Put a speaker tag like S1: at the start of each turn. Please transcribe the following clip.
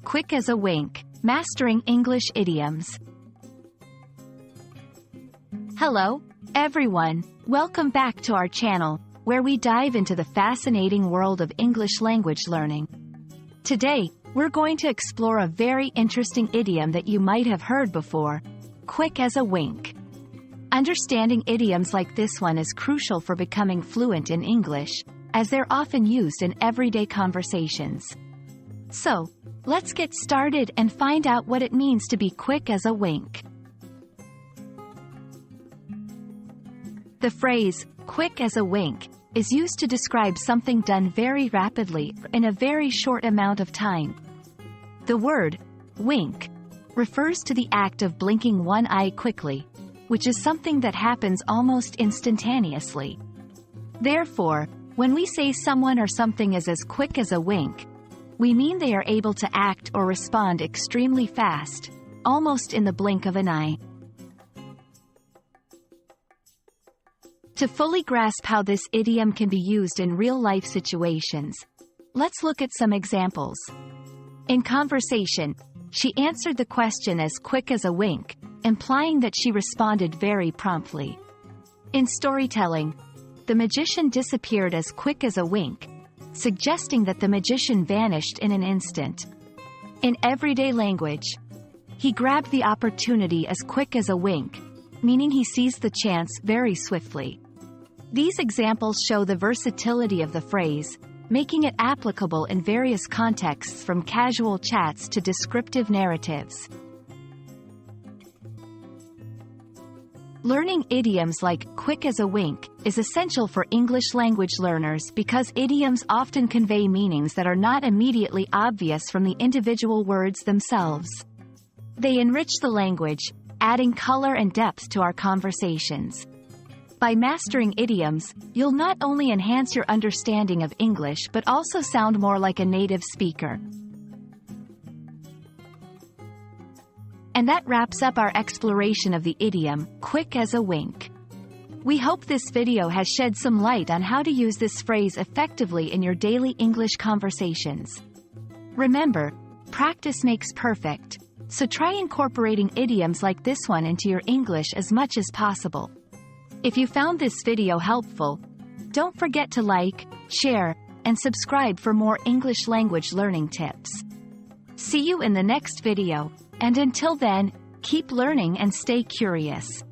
S1: Quick as a wink, mastering English idioms. Hello, everyone. Welcome back to our channel, where we dive into the fascinating world of English language learning. Today, we're going to explore a very interesting idiom that you might have heard before, quick as a wink. Understanding idioms like this one is crucial for becoming fluent in English, as they're often used in everyday conversations. So, let's get started and find out what it means to be quick as a wink. The phrase, quick as a wink, is used to describe something done very rapidly in a very short amount of time. The word, wink, refers to the act of blinking one eye quickly, which is something that happens almost instantaneously. Therefore, when we say someone or something is as quick as a wink, we mean they are able to act or respond extremely fast, almost in the blink of an eye. To fully grasp how this idiom can be used in real-life situations, let's look at some examples. In conversation, she answered the question as quick as a wink, implying that she responded very promptly. In storytelling, the magician disappeared as quick as a wink, suggesting that the magician vanished in an instant. In everyday language, he grabbed the opportunity as quick as a wink, meaning he seized the chance very swiftly. These examples show the versatility of the phrase, making it applicable in various contexts from casual chats to descriptive narratives. Learning idioms like quick as a wink is essential for English language learners because idioms often convey meanings that are not immediately obvious from the individual words themselves. They enrich the language, adding color and depth to our conversations. By mastering idioms, you'll not only enhance your understanding of English but also sound more like a native speaker. And that wraps up our exploration of the idiom, quick as a wink. We hope this video has shed some light on how to use this phrase effectively in your daily English conversations. Remember, practice makes perfect, so try incorporating idioms like this one into your English as much as possible. If you found this video helpful, don't forget to like, share, and subscribe for more English language learning tips. See you in the next video. And until then, keep learning and stay curious.